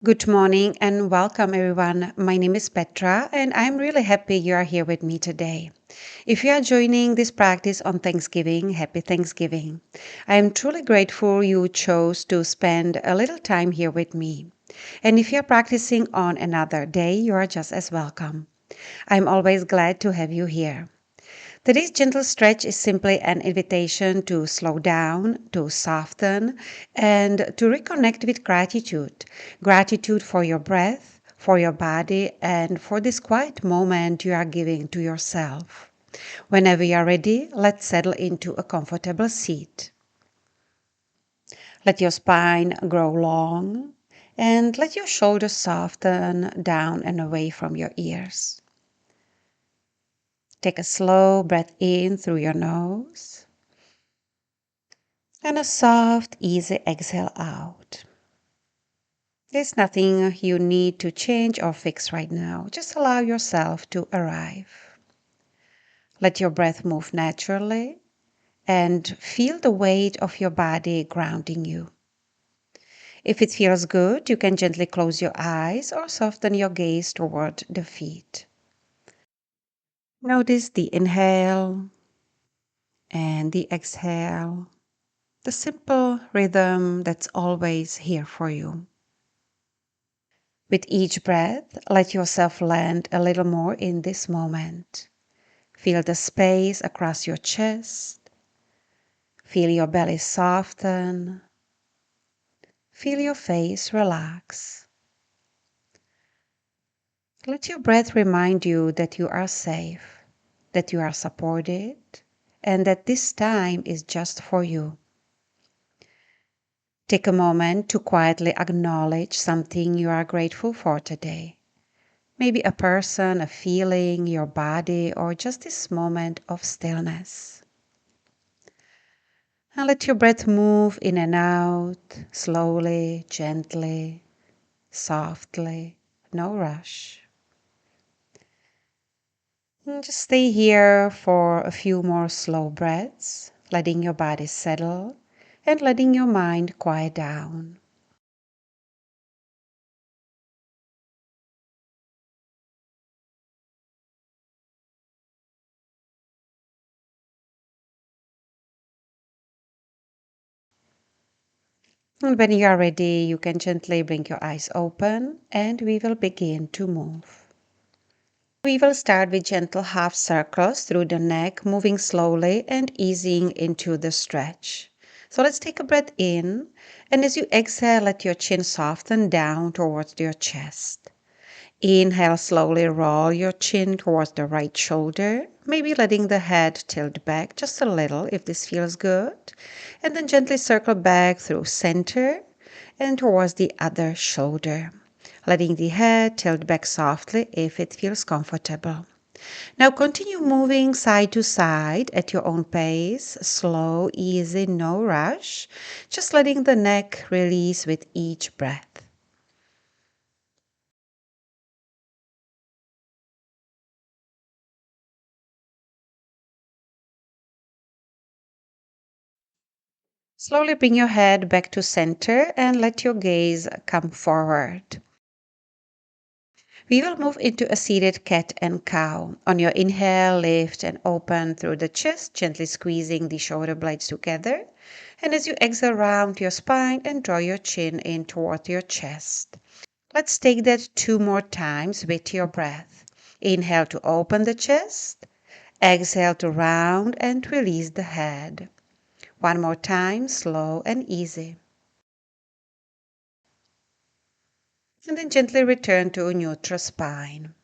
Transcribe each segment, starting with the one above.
Good morning and welcome everyone. My name is Petra and I'm really happy you are here with me today. If you are joining this practice on Thanksgiving, happy Thanksgiving. I am truly grateful you chose to spend a little time here with me. And if you are practicing on another day, you are just as welcome. I'm always glad to have you here. Today's gentle stretch is simply an invitation to slow down, to soften, and to reconnect with gratitude. Gratitude for your breath, for your body, and for this quiet moment you are giving to yourself. Whenever you are ready, let's settle into a comfortable seat. Let your spine grow long and let your shoulders soften down and away from your ears. Take a slow breath in through your nose and a soft, easy exhale out. There's nothing you need to change or fix right now. Just allow yourself to arrive. Let your breath move naturally and feel the weight of your body grounding you. If it feels good, you can gently close your eyes or soften your gaze toward the feet. Notice the inhale and the exhale, the simple rhythm that's always here for you. With each breath, let yourself land a little more in this moment. Feel the space across your chest. Feel your belly soften. Feel your face relax. Let your breath remind you that you are safe, that you are supported, and that this time is just for you. Take a moment to quietly acknowledge something you are grateful for today. Maybe a person, a feeling, your body, or just this moment of stillness. And let your breath move in and out, slowly, gently, softly, no rush. And just stay here for a few more slow breaths, letting your body settle and letting your mind quiet down. And when you are ready, you can gently bring your eyes open and we will begin to move. We will start with gentle half circles through the neck, moving slowly and easing into the stretch. So let's take a breath in, and as you exhale, let your chin soften down towards your chest. Inhale, slowly roll your chin towards the right shoulder, maybe letting the head tilt back just a little if this feels good. And then gently circle back through center and towards the other shoulder, letting the head tilt back softly if it feels comfortable. Now continue moving side to side at your own pace, slow, easy, no rush, just letting the neck release with each breath. Slowly bring your head back to center and let your gaze come forward. We will move into a seated cat and cow. On your inhale, lift and open through the chest, gently squeezing the shoulder blades together. And as you exhale, round your spine and draw your chin in toward your chest. Let's take that two more times with your breath. Inhale to open the chest. Exhale to round and release the head. One more time, slow and easy. And then gently return to a neutral spine.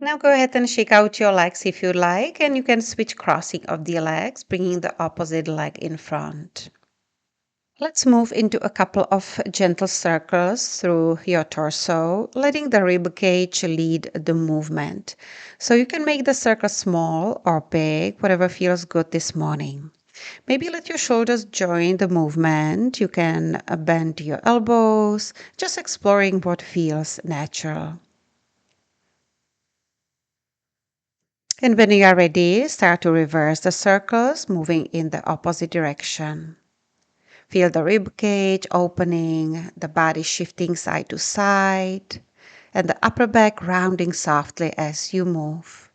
Now go ahead and shake out your legs if you like, and you can switch crossing of the legs, bringing the opposite leg in front. Let's move into a couple of gentle circles through your torso, letting the rib cage lead the movement. So you can make the circle small or big, whatever feels good this morning. Maybe let your shoulders join the movement. You can bend your elbows, just exploring what feels natural. And when you are ready, start to reverse the circles, moving in the opposite direction. Feel the rib cage opening, the body shifting side to side, and the upper back rounding softly as you move.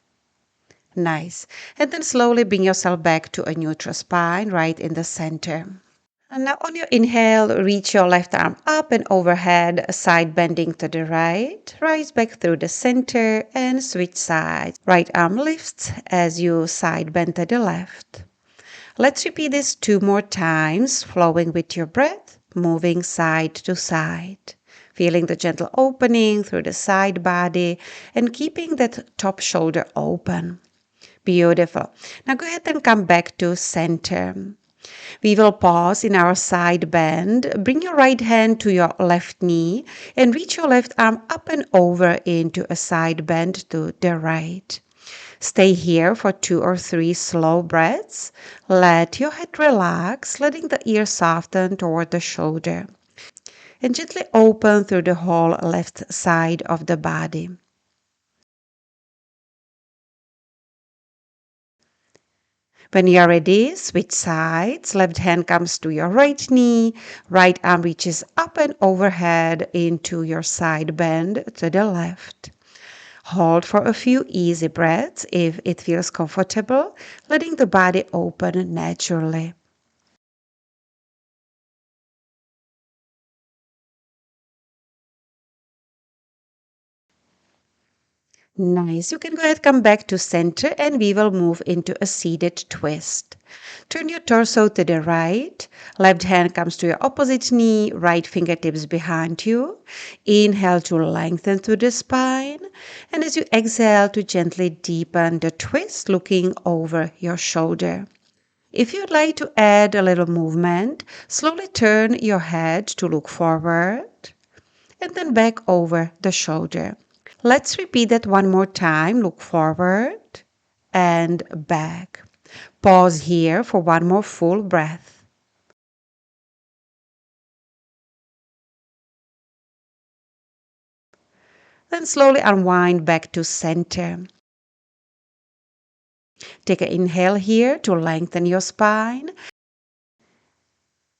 Nice. And then slowly bring yourself back to a neutral spine right in the center. And now on your inhale, reach your left arm up and overhead, side bending to the right. Rise back through the center and switch sides. Right arm lifts as you side bend to the left. Let's repeat this 2 more times, flowing with your breath, moving side to side. Feeling the gentle opening through the side body and keeping that top shoulder open. Beautiful. Now go ahead and come back to center. We will pause in our side bend. Bring your right hand to your left knee and reach your left arm up and over into a side bend to the right. Stay here for 2 or 3 slow breaths. Let your head relax, letting the ear soften toward the shoulder. And gently open through the whole left side of the body. When you're ready, switch sides. Left hand comes to your right knee. Right arm reaches up and overhead into your side bend to the left. Hold for a few easy breaths if it feels comfortable, letting the body open naturally. Nice. You can go ahead, come back to center, and we will move into a seated twist. Turn your torso to the right. Left hand comes to your opposite knee, right fingertips behind you. Inhale to lengthen through the spine. And as you exhale, to gently deepen the twist, looking over your shoulder. If you'd like to add a little movement, slowly turn your head to look forward and then back over the shoulder. Let's repeat that one more time. Look forward and back. Pause here for one more full breath. Then slowly unwind back to center. Take an inhale here to lengthen your spine.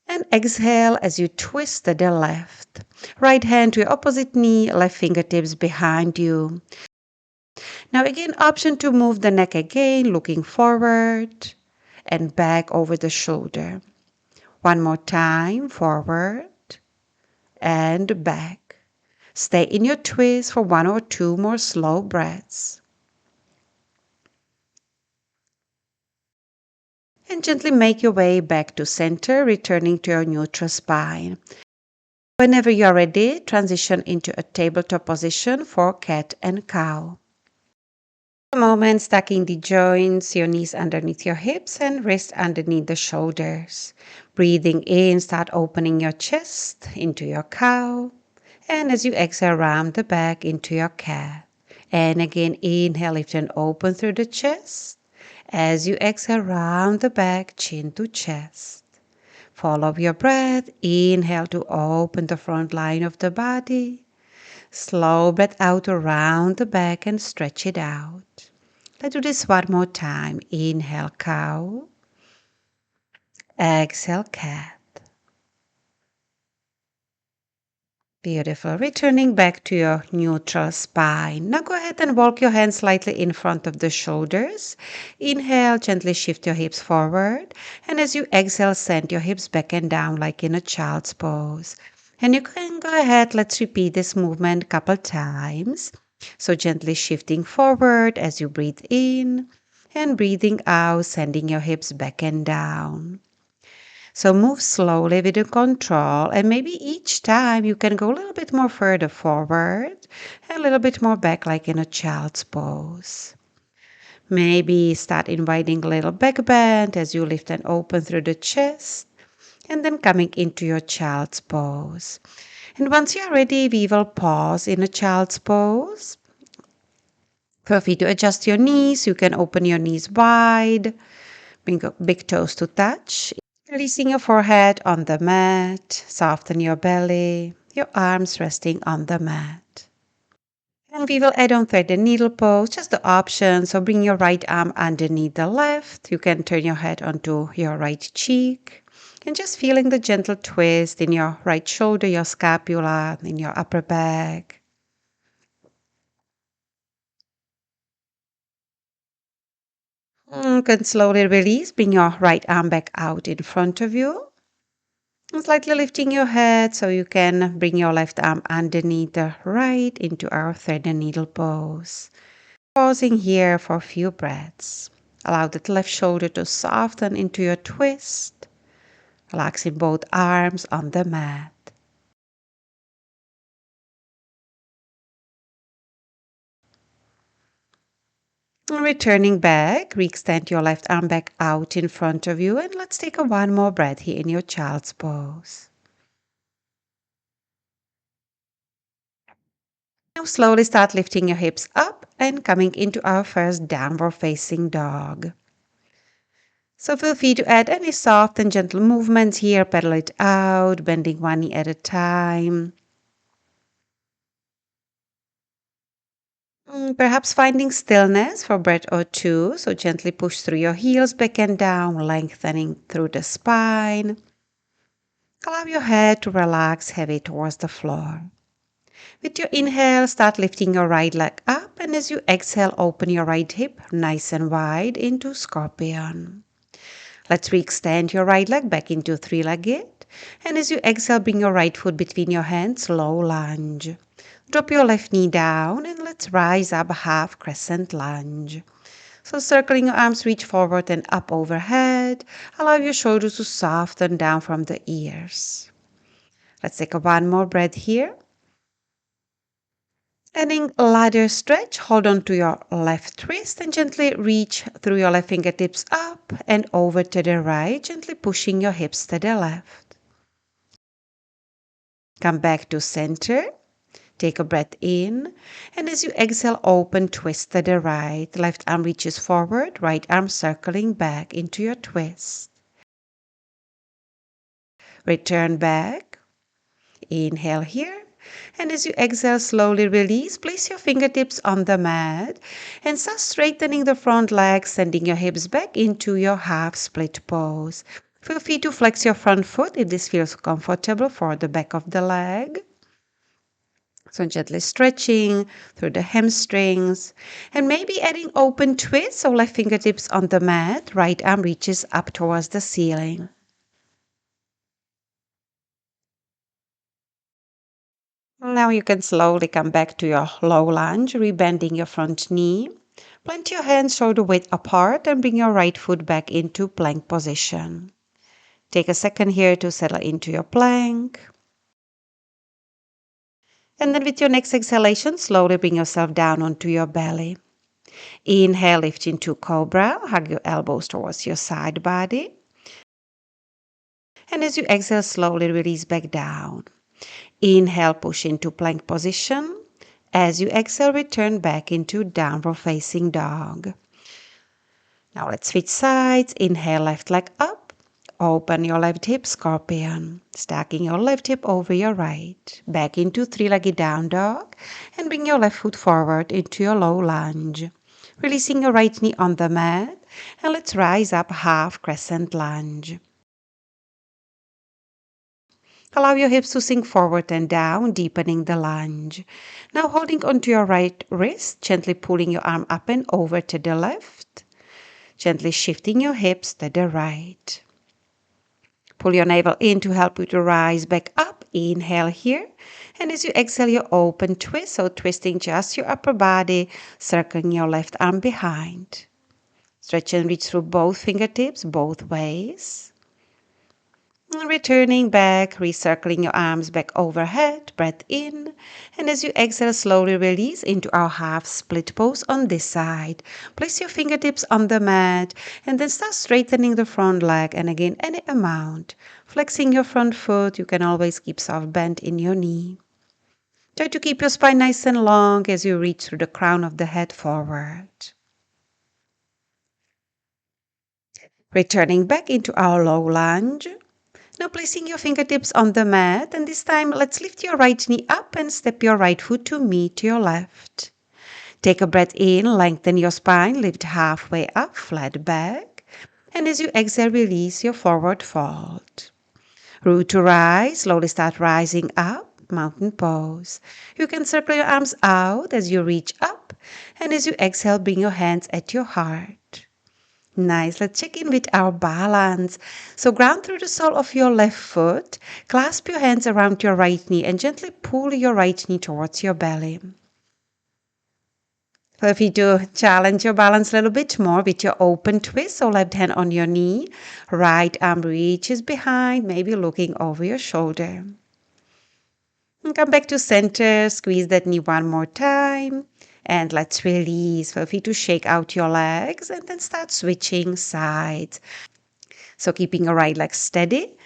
And exhale as you twist to the left. Right hand to your opposite knee, left fingertips behind you. Now again, option to move the neck again, looking forward and back over the shoulder. One more time, forward and back. Stay in your twist for 1 or 2 more slow breaths. And gently make your way back to center, returning to your neutral spine. Whenever you're ready, transition into a tabletop position for cat and cow. A moment, stacking the joints, your knees underneath your hips and wrists underneath the shoulders. Breathing in, start opening your chest into your cow. And as you exhale, round the back into your cat. And again, inhale, lift and open through the chest. As you exhale, round the back, chin to chest. Follow your breath. Inhale to open the front line of the body. Slow breath out around the back and stretch it out. Let's do this one more time. Inhale, cow. Exhale, cat. Beautiful. Returning back to your neutral spine. Now go ahead and walk your hands slightly in front of the shoulders. Inhale, gently shift your hips forward. And as you exhale, send your hips back and down like in a child's pose. And you can go ahead, let's repeat this movement a couple times. So gently shifting forward as you breathe in and breathing out, sending your hips back and down. So move slowly with the control, and maybe each time you can go a little bit more further forward and a little bit more back like in a child's pose. Maybe start inviting a little back bend as you lift and open through the chest and then coming into your child's pose. And once you're ready, we will pause in a child's pose. Feel free to adjust your knees. You can open your knees wide, bring your big toes to touch. Releasing your forehead on the mat, soften your belly, your arms resting on the mat. And we will add on thread and needle pose, just the option. So bring your right arm underneath the left. You can turn your head onto your right cheek. And just feeling the gentle twist in your right shoulder, your scapula, in your upper back. You can slowly release. Bring your right arm back out in front of you. And slightly lifting your head so you can bring your left arm underneath the right into our thread and needle pose. Pausing here for a few breaths. Allow that left shoulder to soften into your twist. Relaxing both arms on the mat. And returning back, re-extend your left arm back out in front of you, and let's take one more breath here in your child's pose. Now slowly start lifting your hips up and coming into our first downward facing dog. So feel free to add any soft and gentle movements here. Pedal it out, bending one knee at a time. Perhaps finding stillness for a breath or two. So gently push through your heels back and down, lengthening through the spine. Allow your head to relax heavy towards the floor. With your inhale, start lifting your right leg up, and as you exhale, open your right hip nice and wide into scorpion. Let's re-extend your right leg back into three-legged. And as you exhale, bring your right foot between your hands, low lunge. Drop your left knee down and let's rise up, half crescent lunge. So circling your arms, reach forward and up overhead. Allow your shoulders to soften down from the ears. Let's take one more breath here. Adding ladder stretch, hold on to your left wrist and gently reach through your left fingertips up and over to the right, gently pushing your hips to the left. Come back to center. Take a breath in, and as you exhale, open, twist to the right. Left arm reaches forward, right arm circling back into your twist. Return back. Inhale here. And as you exhale, slowly release. Place your fingertips on the mat and start straightening the front leg, sending your hips back into your half split pose. Feel free to flex your front foot if this feels comfortable for the back of the leg. So gently stretching through the hamstrings and maybe adding open twist. So left fingertips on the mat, right arm reaches up towards the ceiling. Now you can slowly come back to your low lunge, rebending your front knee. Plant your hands shoulder width apart and bring your right foot back into plank position. Take a second here to settle into your plank. And then with your next exhalation, slowly bring yourself down onto your belly. Inhale, lift into cobra, hug your elbows towards your side body. And as you exhale, slowly release back down. Inhale, push into plank position. As you exhale, return back into downward facing dog. Now let's switch sides. Inhale, left leg up. Open your left hip, scorpion. Stacking your left hip over your right. Back into three-legged down dog. And bring your left foot forward into your low lunge. Releasing your right knee on the mat. And let's rise up, half crescent lunge. Allow your hips to sink forward and down, deepening the lunge. Now holding onto your right wrist, gently pulling your arm up and over to the left. Gently shifting your hips to the right. Pull your navel in to help you to rise back up. Inhale here. And as you exhale, you open twist. So twisting just your upper body, circling your left arm behind. Stretch and reach through both fingertips, both ways. Returning back, recircling your arms back overhead, breath in. And as you exhale, slowly release into our half split pose on this side. Place your fingertips on the mat and then start straightening the front leg. And again, any amount. Flexing your front foot, you can always keep soft bend in your knee. Try to keep your spine nice and long as you reach through the crown of the head forward. Returning back into our low lunge. Now placing your fingertips on the mat, and this time let's lift your right knee up and step your right foot to meet your left. Take a breath in, lengthen your spine, lift halfway up, flat back. And as you exhale, release your forward fold. Root to rise, slowly start rising up, mountain pose. You can circle your arms out as you reach up, and as you exhale, bring your hands at your heart. Nice. Let's check in with our balance. So ground through the sole of your left foot, clasp your hands around your right knee and gently pull your right knee towards your belly. Feel free to challenge your balance a little bit more with your open twist. So left hand on your knee, right arm reaches behind, maybe looking over your shoulder. And come back to center, squeeze that knee one more time. And let's release. Feel free to shake out your legs and then start switching sides. So keeping your right leg steady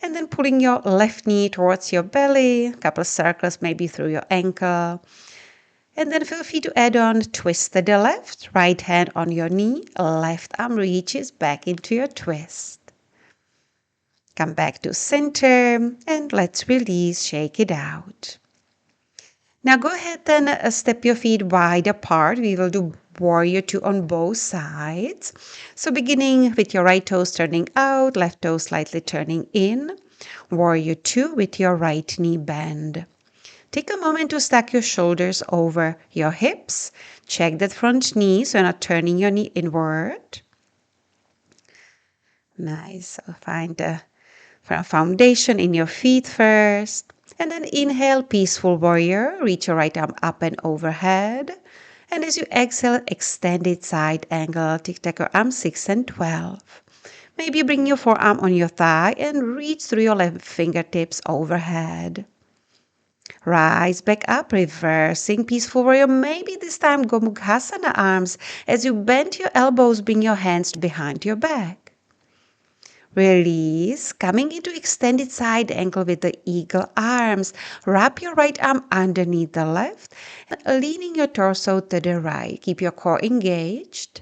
and then pulling your left knee towards your belly, a couple of circles maybe through your ankle. And then feel free to add on twist to the left, right hand on your knee, left arm reaches back into your twist. Come back to center and let's release, shake it out. Now go ahead and step your feet wide apart. We will do warrior two on both sides. So beginning with your right toes turning out, left toe slightly turning in. Warrior two with your right knee bend. Take a moment to stack your shoulders over your hips. Check that front knee so you're not turning your knee inward. Nice. So find a foundation in your feet first. And then inhale, peaceful warrior. Reach your right arm up and overhead. And as you exhale, extended side angle. Take your arms 6 and 12. Maybe bring your forearm on your thigh and reach through your left fingertips overhead. Rise back up, reversing peaceful warrior. Maybe this time go Mukhasana arms. As you bend your elbows, bring your hands behind your back. Release, coming into extended side angle with the eagle arms. Wrap your right arm underneath the left, leaning your torso to the right. Keep your core engaged.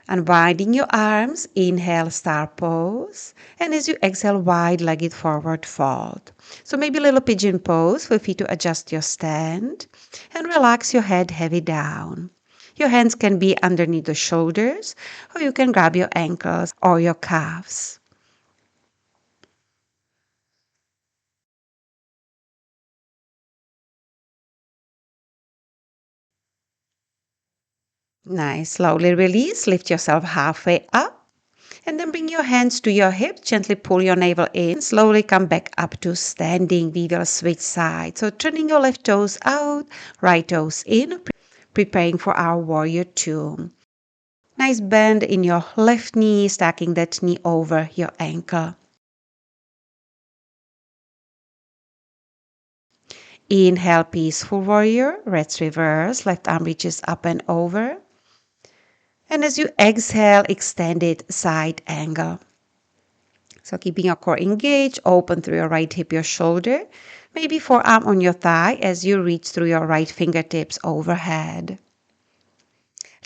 Unwinding your arms, inhale, star pose. And as you exhale, wide-legged forward fold. So maybe a little pigeon pose. Feel free to adjust your stand. And relax your head heavy down. Your hands can be underneath the shoulders, or you can grab your ankles or your calves. Nice. Slowly release. Lift yourself halfway up. And then bring your hands to your hips. Gently pull your navel in. Slowly come back up to standing. We will switch sides. So turning your left toes out, right toes in. Preparing for our warrior two. Nice bend in your left knee. Stacking that knee over your ankle. Inhale, peaceful warrior. Let's reverse. Left arm reaches up and over. And as you exhale, extended side angle. So keeping your core engaged, open through your right hip, your shoulder. Maybe forearm on your thigh as you reach through your right fingertips overhead.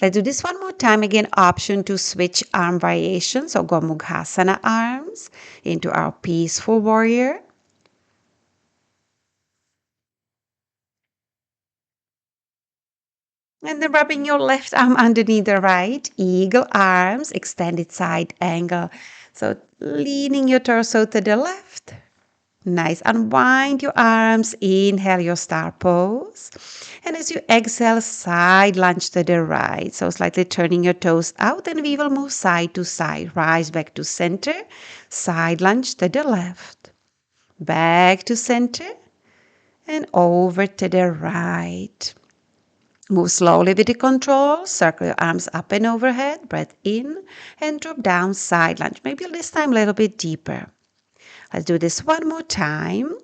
Let's do this one more time. Again, option to switch arm variation. So go Mukhasana arms into our peaceful warrior. And then rubbing your left arm underneath the right, eagle arms, extended side angle. So leaning your torso to the left. Nice. Unwind your arms. Inhale your star pose. And as you exhale, side lunge to the right. So slightly turning your toes out, and we will move side to side. Rise back to center. Side lunge to the left. Back to center. And over to the right. Move slowly with the control. Circle your arms up and overhead. Breath in and drop down, side lunge. Maybe this time a little bit deeper. Let's do this one more time.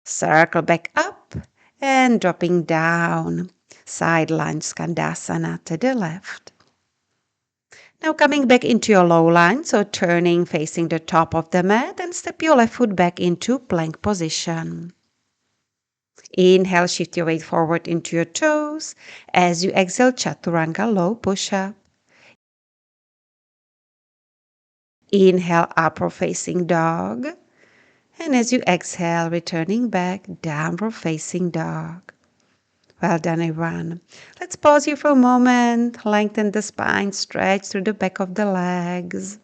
Circle back up and dropping down. Side lunge, Skandasana to the left. Now coming back into your low lunge, so turning facing the top of the mat and step your left foot back into plank position. Inhale, shift your weight forward into your toes. As you exhale, Chaturanga low push-up. Inhale, upward facing dog. And as you exhale, returning back, downward facing dog. Well done, everyone. Let's pause here for a moment. Lengthen the spine, stretch through the back of the legs.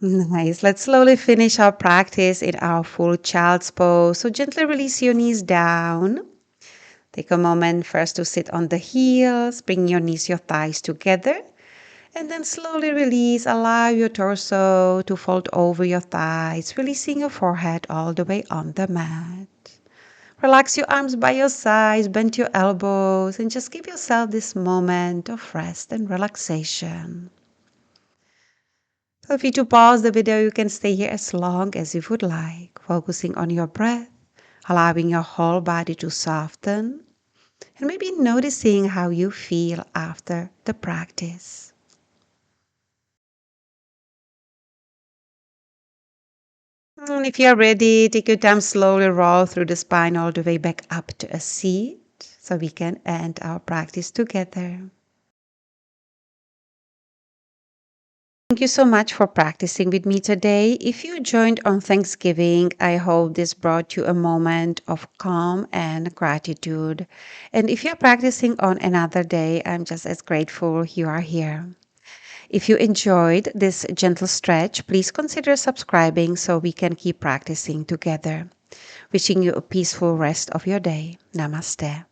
Nice. Let's slowly finish our practice in our full child's pose. So gently release your knees down. Take a moment first to sit on the heels. Bring your knees, your thighs together. And then slowly release. Allow your torso to fold over your thighs, releasing your forehead all the way on the mat. Relax your arms by your sides, bend your elbows, and just give yourself this moment of rest and relaxation. Feel free to pause the video. You can stay here as long as you would like, focusing on your breath, allowing your whole body to soften, and maybe noticing how you feel after the practice. And if you're ready, take your time, slowly roll through the spine all the way back up to a seat so we can end our practice together. Thank you so much for practicing with me today. If you joined on Thanksgiving, I hope this brought you a moment of calm and gratitude. And if you're practicing on another day, I'm just as grateful you are here. If you enjoyed this gentle stretch, please consider subscribing so we can keep practicing together. Wishing you a peaceful rest of your day. Namaste.